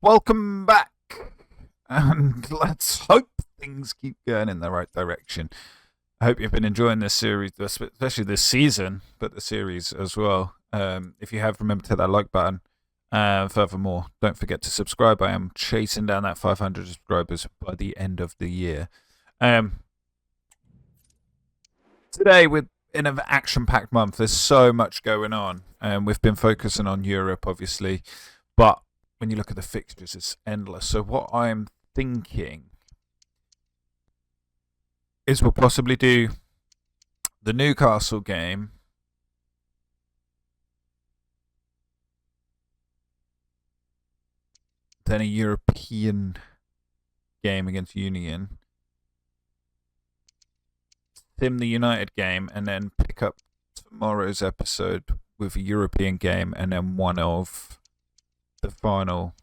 Welcome back, and let's hope things keep going in the right direction. I hope you've been enjoying this series, especially this season, but the series as well. If you have, remember to hit that like button. Furthermore, don't forget to subscribe. I am chasing down that 500 subscribers by the end of the year. Today, we're in an action-packed month. There's so much going on, and we've been focusing on Europe, obviously, but when you look at the fixtures, it's endless. So what I'm thinking is we'll possibly do the Newcastle game, then a European game against Union, sim the United game, and then pick up tomorrow's episode with a European game, and then one of the final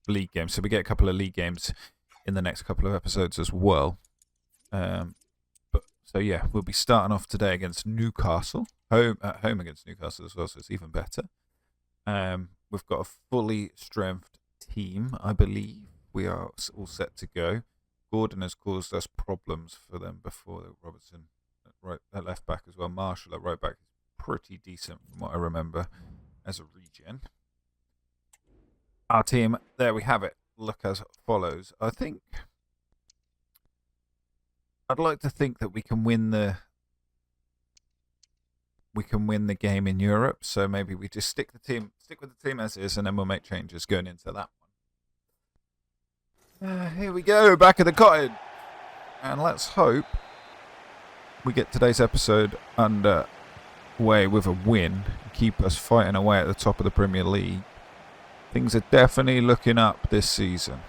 league games. So we get a couple of league games in the next couple of episodes as well. So yeah, we'll be starting off today against Newcastle, at home against Newcastle as well, so it's even better. We've got a fully strengthened team, I believe. We are all set to go. Gordon has caused us problems for them before. Robertson at left back as well. Marshall at right back is pretty decent from what I remember as a regen. Our team, there we have it. Look as follows. I'd like to think that we can win the game in Europe. So maybe we just stick with the team as is, and then we'll make changes going into that one. Here we go, back at the cottage, and let's hope we get today's episode underway with a win, keep us fighting away at the top of the Premier League. Things are definitely looking up this season.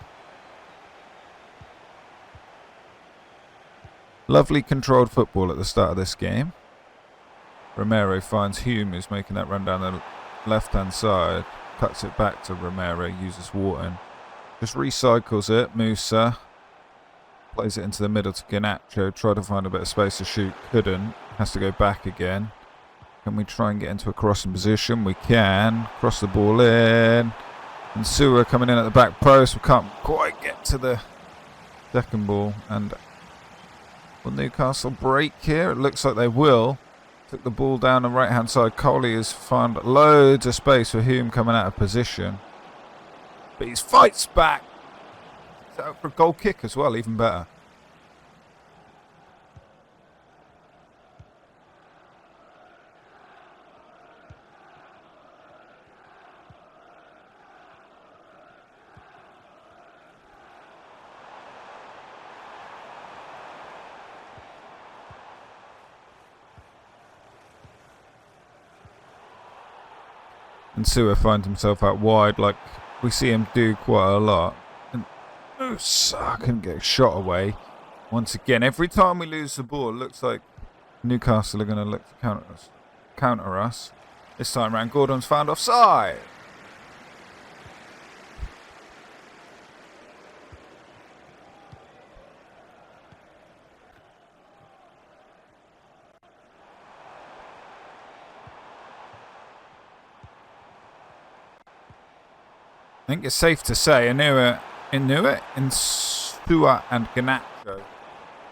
Lovely controlled football at the start of this game. Romero finds Hume, who's making that run down the left-hand side. Cuts it back to Romero, uses Wharton. Just recycles it. Musa plays it into the middle to Garnacho. Tried to find a bit of space to shoot. Couldn't. Has to go back again. Can we try and get into a crossing position? We can. Cross the ball in. And Sewer coming in at the back post. We can't quite get to the second ball. And will Newcastle break here? It looks like they will. Took the ball down the right-hand side. Coley has found loads of space for Hume coming out of position. But he fights back. He's out for a goal kick as well, even better. And Sewer finds himself out wide, like we see him do quite a lot. And I couldn't get a shot away. Once again, every time we lose the ball, it looks like Newcastle are going to look to counter us. This time round, Gordon's found offside. I think it's safe to say Inua, Insua and Garnacho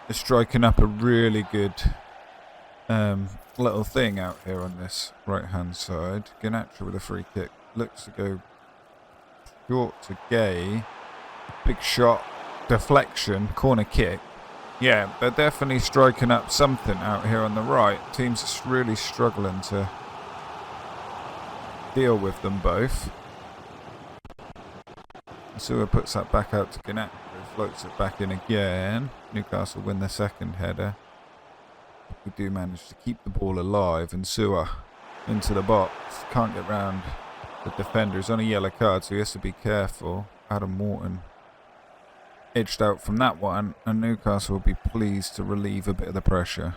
are striking up a really good little thing out here on this right-hand side. Garnacho with a free kick. Looks to go short to Gay. Big shot. Deflection. Corner kick. Yeah, they're definitely striking up something out here on the right. Teams are really struggling to deal with them both. Sewer puts that back out to Garnacho, floats it back in again. Newcastle win their second header. We do manage to keep the ball alive, and Sewer into the box. Can't get round the defender. He's on a yellow card, so he has to be careful. Adam Morton edged out from that one, and Newcastle will be pleased to relieve a bit of the pressure.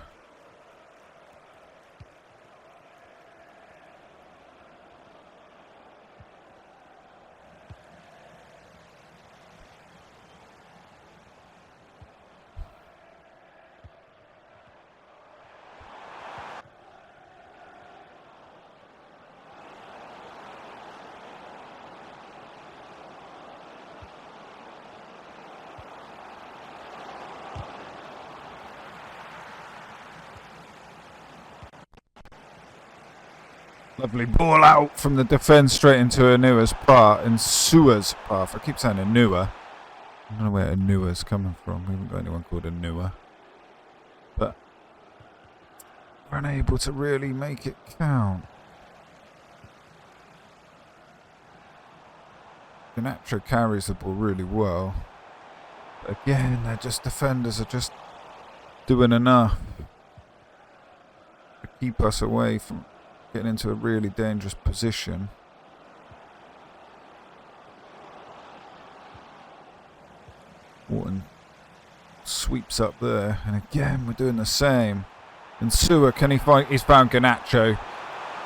Lovely ball out from the defence straight into Anua's path. And Sua's path. I keep saying Anua. I don't know where Anua's coming from. We haven't got anyone called Anua. But we're unable to really make it count. Ganacho carries the ball really well. But again, defenders are just doing enough to keep us away from getting into a really dangerous position. Wharton sweeps up there, and again we're doing the same. And Sua, can he find? He's found Ganacho.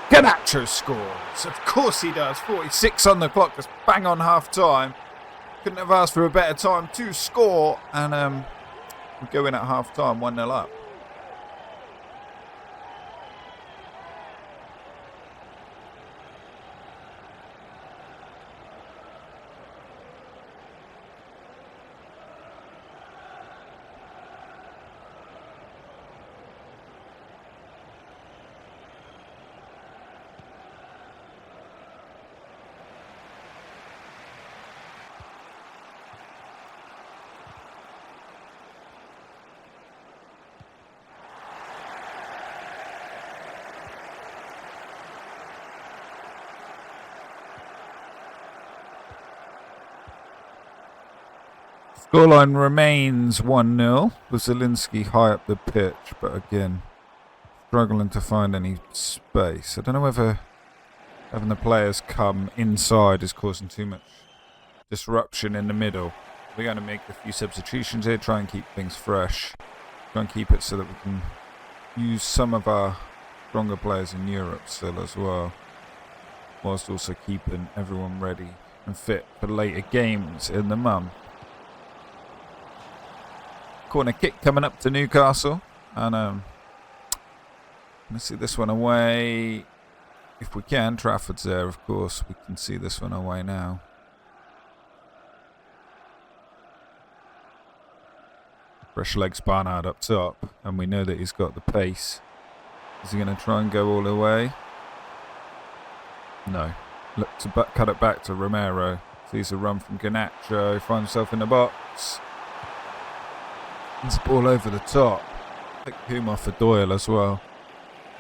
Ganacho scores. Of course he does. 46 on the clock. That's bang on half time. Couldn't have asked for a better time to score, and we go in at half time 1-0 up. Scoreline remains 1-0 with Zielinski high up the pitch, but again, struggling to find any space. I don't know whether having the players come inside is causing too much disruption in the middle. We're going to make a few substitutions here, try and keep things fresh. Try and keep it so that we can use some of our stronger players in Europe still as well, whilst also keeping everyone ready and fit for later games in the month. Corner kick coming up to Newcastle, and let's see this one away if we can. Trafford's there, of course. We can see this one away now. Fresh legs Barnard up top, and we know that he's got the pace. Is he going to try and go all the way? No. Look to cut it back to Romero. Sees a run from Ganacho, finds himself in the box. It's a ball over the top. Pick Puma for Doyle as well.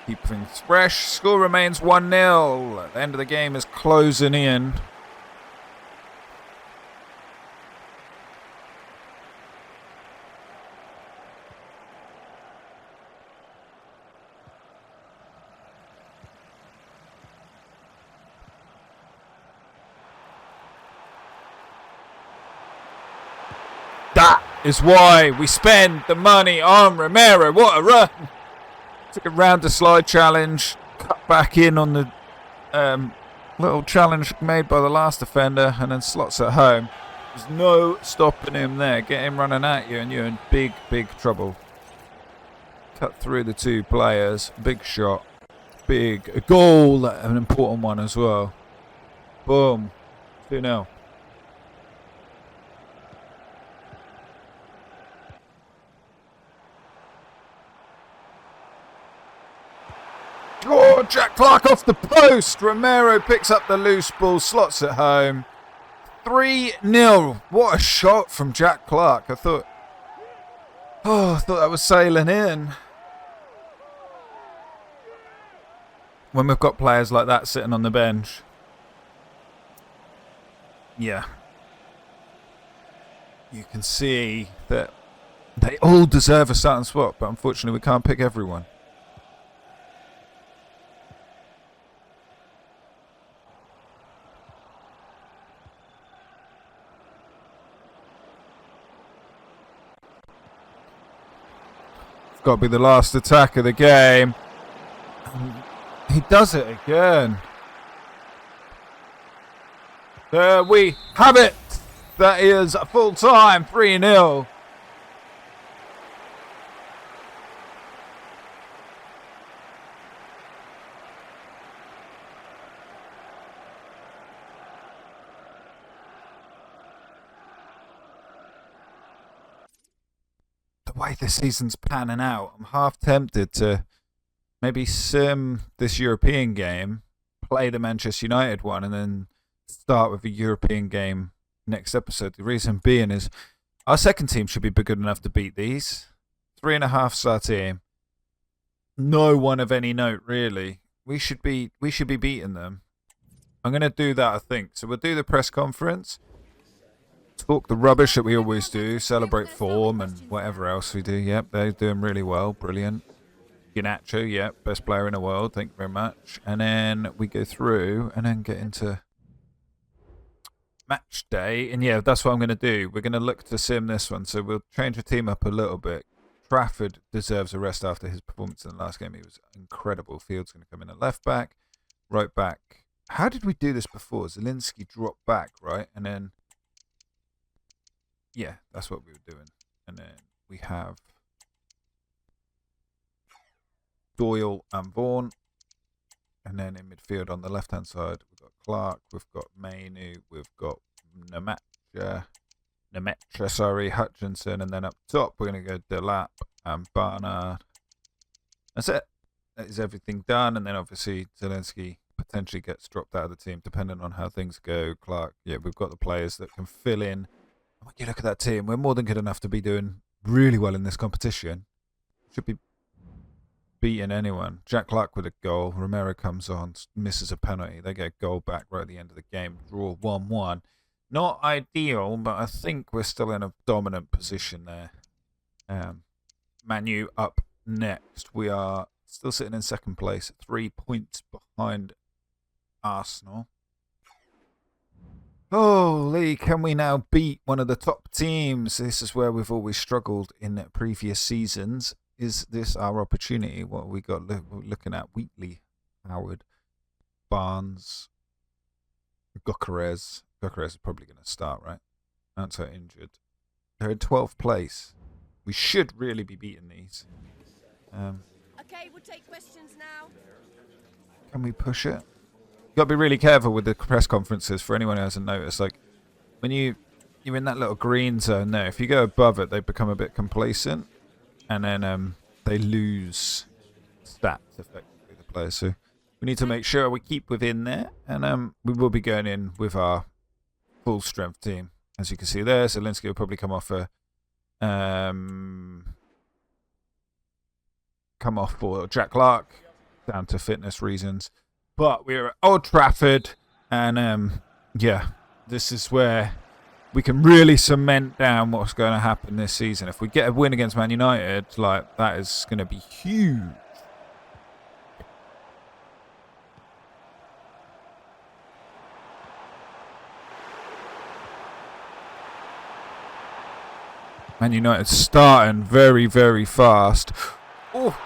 Keep things fresh. Score remains 1-0. The end of the game is closing in. That is why we spend the money on Romero. What a run! Took a round to slide challenge, cut back in on the little challenge made by the last defender, and then slots it home. There's no stopping him there. Get him running at you, and you're in big, big trouble. Cut through the two players. Big shot. Big goal. An important one as well. Boom. 2-0. Oh, Jack Clark off the post. Romero picks up the loose ball, slots it home. 3-0. What a shot from Jack Clark. I thought that was sailing in. When we've got players like that sitting on the bench. Yeah. You can see that they all deserve a starting spot, but unfortunately we can't pick everyone. Got to be the last attack of the game. He does it again. There we have it. That is full time, 3-0. The way the season's panning out, I'm half tempted to maybe sim this European game play the Manchester United one and then start with a European game next episode. The reason being is our second team should be good enough to beat these. 3.5-star team. No one of any note, really. We should be beating them. I'm going to do that, I think. So we'll do the press conference. Talk the rubbish that we always do. Celebrate form and whatever else we do. Yep, they're doing really well. Brilliant. Ganacho, yep, best player in the world. Thank you very much. And then we go through and then get into match day. And yeah, that's what I'm going to do. We're going to look to sim this one. So we'll change the team up a little bit. Trafford deserves a rest after his performance in the last game. He was incredible. Field's going to come in at left back, right back. How did we do this before? Zielinski dropped back, right? And then, yeah, that's what we were doing. And then we have Doyle and Vaughan. And then in midfield on the left-hand side, we've got Clark, we've got Mainu, we've got Nemetra, Hutchinson, and then up top we're going to go Delap and Barnard. That's it. That is everything done. And then obviously Zielinski potentially gets dropped out of the team depending on how things go. Clark, yeah, we've got the players that can fill in. When you look at that team, we're more than good enough to be doing really well in this competition. Should be beating anyone. Jack Clark with a goal. Romero comes on, misses a penalty. They get a goal back right at the end of the game. Draw 1-1. Not ideal, but I think we're still in a dominant position there. Man U up next. We are still sitting in second place, 3 points behind Arsenal. Holy, can we now beat one of the top teams? This is where we've always struggled in previous seasons. Is this our opportunity? What we got looking at? Wheatley, Howard, Barnes, Gokares. Gokares is probably going to start, right? Anto injured. They're in 12th place. We should really be beating these. Okay, we'll take questions now. Can we push it? You've got to be really careful with the press conferences for anyone who hasn't noticed. Like, when you're in that little green zone there, if you go above it, they become a bit complacent. And then they lose stats, effectively, the players. So we need to make sure we keep within there. And we will be going in with our full strength team. As you can see there, Zielinski will probably come off for Jack Clark, down to fitness reasons. But we're at Old Trafford, and yeah, this is where we can really cement down what's going to happen this season. If we get a win against Man United, like, that is going to be huge. Man United starting very, very fast. Oh,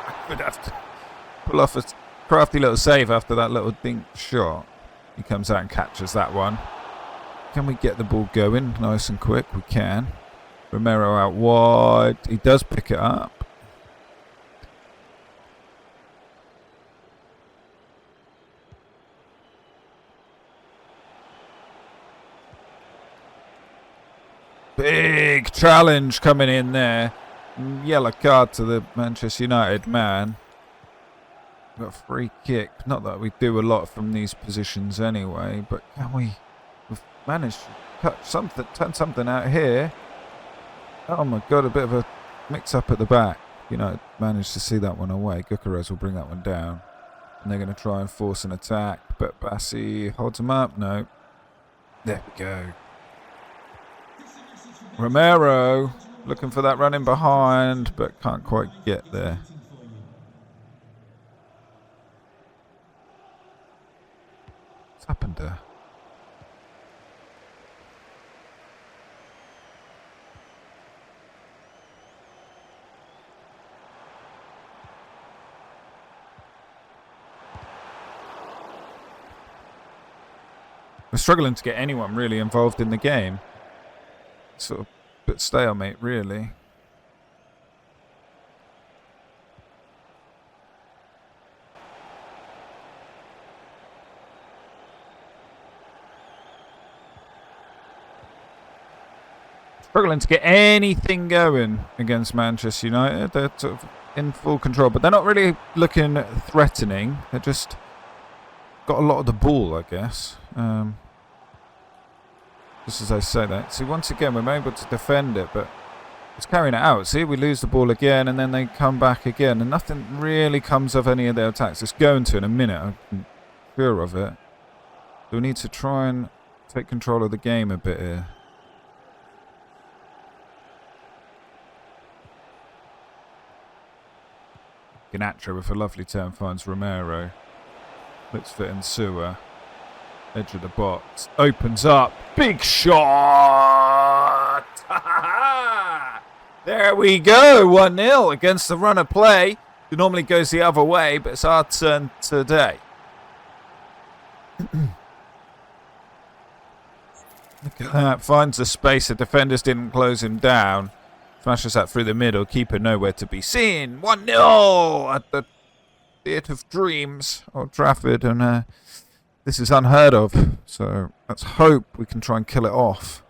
I would have to pull off a crafty little save after that little dink shot. He comes out and catches that one. Can we get the ball going nice and quick? We can. Romero out wide. He does pick it up. Big challenge coming in there. Yellow card to the Manchester United man. Got a free kick. Not that we do a lot from these positions anyway, but can we... We've managed to cut something, turn something out here. Oh my god, a bit of a mix-up at the back. United managed to see that one away. Gokares will bring that one down. And they're going to try and force an attack, but Bassi holds him up. No. There we go. Romero looking for that running behind, but can't quite get there. What's happened there? We're struggling to get anyone really involved in the game. Sort of a bit stalemate, really. Struggling to get anything going against Manchester United. They're sort of in full control, but they're not really looking threatening. They're just got a lot of the ball, I guess. Just as I say that. See, once again, we're able to defend it, but it's carrying it out. See, we lose the ball again, and then they come back again, and nothing really comes of any of their attacks. It's going to in a minute. I'm sure of it. So we need to try and take control of the game a bit here. Ganacho with a lovely turn finds Romero. Looks for Insua. Edge of the box. Opens up. Big shot! There we go. 1-0 against the run of play. It normally goes the other way, but it's our turn today. Look at that. Finds the space. The defenders didn't close him down. Smashes that through the middle. Keeper nowhere to be seen. 1-0 at the Theatre of Dreams, Old Trafford. And this is unheard of. So let's hope we can try and kill it off.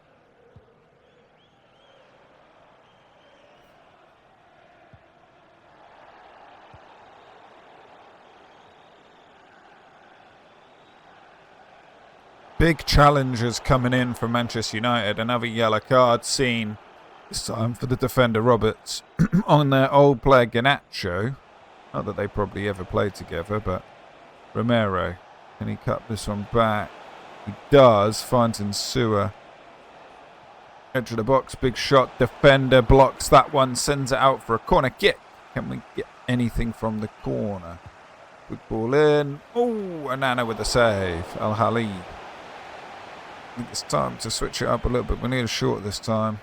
Big challenges coming in from Manchester United. Another yellow card seen. This time for the defender Roberts on their old player Ganacho. Not that they probably ever played together, but Romero. Can he cut this one back? He does. Finds Insua. Edge of the box. Big shot. Defender blocks that one. Sends it out for a corner kick. Can we get anything from the corner? Good ball in. Oh, Anana with a save. Al-Hali. I think it's time to switch it up a little bit. We need a short this time.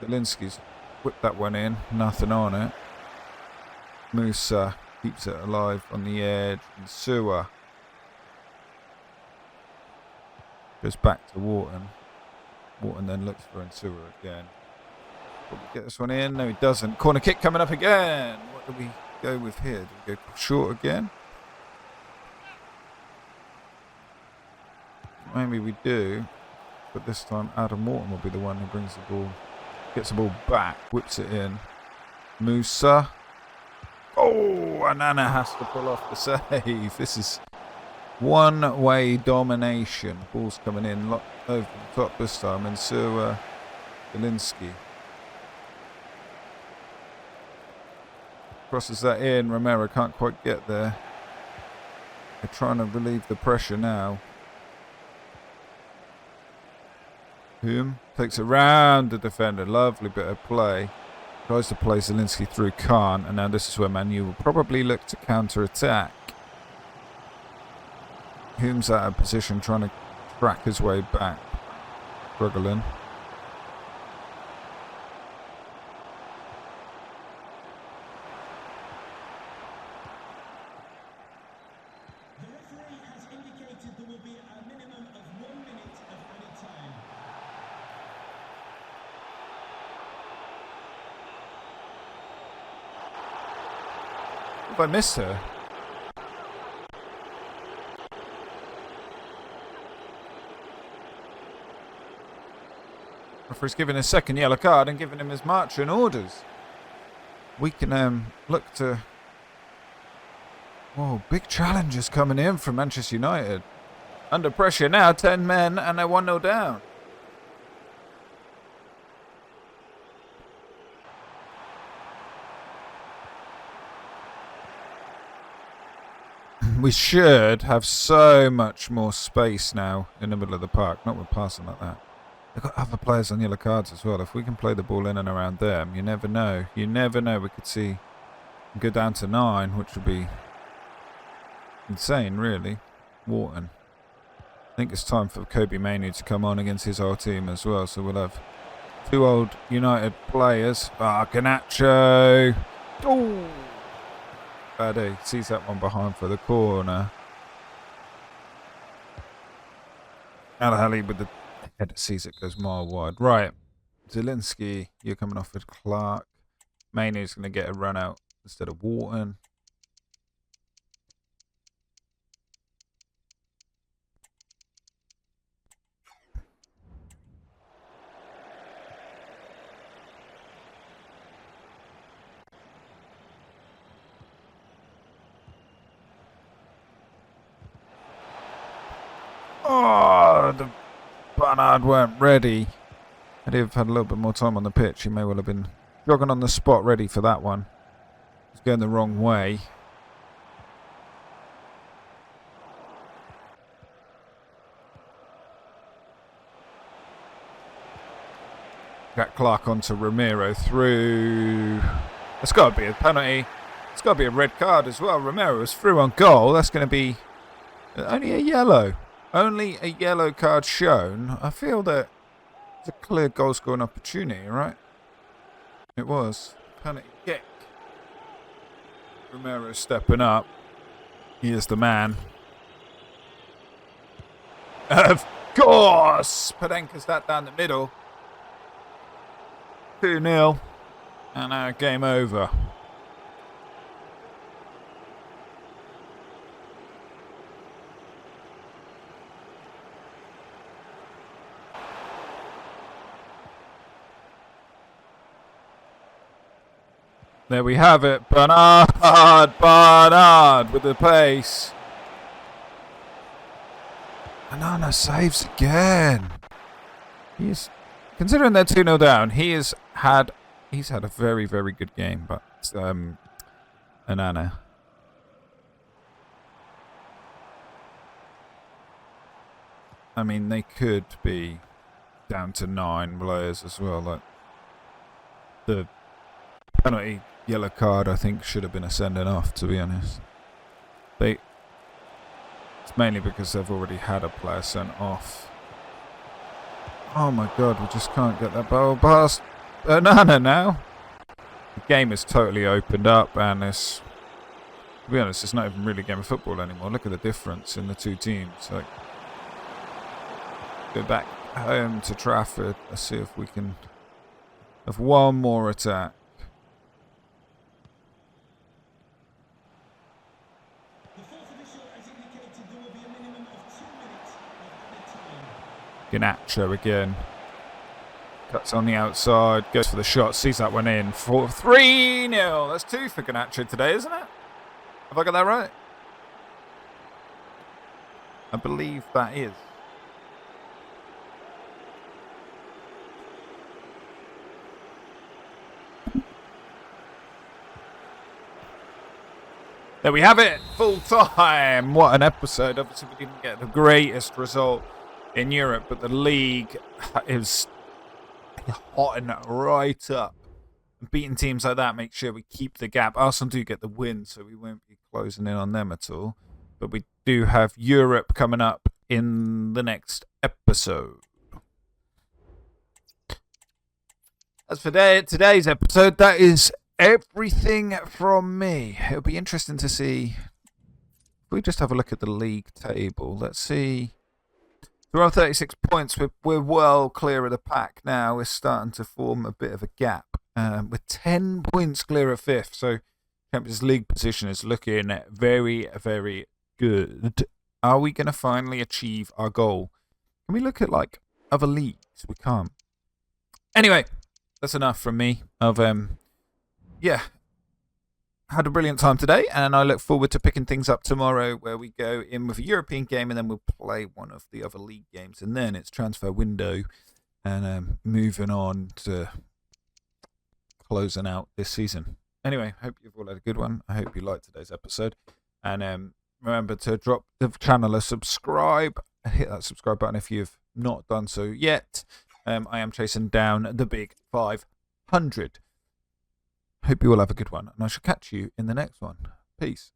Zielinski's whipped that one in. Nothing on it. Musa keeps it alive on the edge. And Insua goes back to Wharton. Wharton then looks for Insua again. Probably get this one in. No, he doesn't. Corner kick coming up again. What do we go with here? Do we go short again? Maybe we do. But this time Adam Wharton will be the one who brings the ball. Gets the ball back. Whips it in. Musa. Oh, Anana has to pull off the save. This is one-way domination. Ball's coming in over the top this time. And so Zielinski crosses that in. Romero can't quite get there. They're trying to relieve the pressure now. Hume takes it round the defender. Lovely bit of play. Tries to play Zielinski through, can't. And now this is where Manu will probably look to counter-attack. Hume's out of position, trying to track his way back. Struggling. The referee has indicated there will be a minimum of 1 minute of added time. Have I missed her? Referee's giving a second yellow card and giving him his marching orders. We can look to... Whoa, big challenges coming in from Manchester United. Under pressure now, 10 men, and they're 1-0 down. We should have so much more space now in the middle of the park. Not with passing like that. They've got other players on yellow cards as well. If we can play the ball in and around them, you never know. You never know. We could see go down to 9, which would be insane, really. Wharton. I think it's time for Kobe Mainoo to come on against his old team as well. So we'll have 2 old United players. Ganacho. Oh! Bade sees that one behind for the corner. Al-Hali with the head sees it goes mile wide. Right. Zielinski, you're coming off with Clark. Mainoo's going to get a run out instead of Wharton. Oh, the Barnard weren't ready. Had he have had a little bit more time on the pitch, he may well have been jogging on the spot ready for that one. He's going the wrong way. Got Clark onto Romero through. It's got to be a penalty. It's got to be a red card as well. Romero was through on goal. That's going to be only a yellow. Only a yellow card shown. I feel that it's a clear goal scoring opportunity, right? It was. Penalty kick. Romero stepping up. He is the man. Of course! Padenka's that down the middle. 2-0. And now game over. There we have it. Barnard with the pace. Anana saves again. He's, considering they're 2-0 down, he's had a very, very good game, but Anana. I mean, they could be down to 9 players as well. Like the penalty yellow card, I think, should have been a sending off, to be honest. It's mainly because they've already had a player sent off. Oh my god, we just can't get that ball past Banana now. The game is totally opened up, and it's, to be honest, it's not even really a game of football anymore. Look at the difference in the two teams. Like, go back home to Trafford. Let's see if we can have one more attack. Ganacho again. Cuts on the outside, goes for the shot, sees that one in. 3-0. That's 2 for Ganacho today, isn't it? Have I got that right? I believe that is. There we have it. Full time. What an episode. Obviously, we didn't get the greatest result in Europe, but the league is hotting right up. Beating teams like that, make sure we keep the gap. Arsenal do get the win, so we won't be closing in on them at all. But we do have Europe coming up in the next episode. As for today's episode, that is everything from me. It'll be interesting to see. If we just have a look at the league table, let's see. We're on 36 points. We're well clear of the pack now. We're starting to form a bit of a gap. We're 10 points clear of 5th. So Champions League position is looking very, very good. Are we going to finally achieve our goal? Can we look at like other leagues? We can't. Anyway, that's enough from me. Had a brilliant time today, and I look forward to picking things up tomorrow, where we go in with a European game, and then we'll play one of the other league games, and then it's transfer window, and moving on to closing out this season. Anyway, hope you've all had a good one. I hope you liked today's episode, and remember to drop the channel a subscribe. Hit that subscribe button if you've not done so yet. I am chasing down the big 500. Hope you all have a good one, and I shall catch you in the next one. Peace.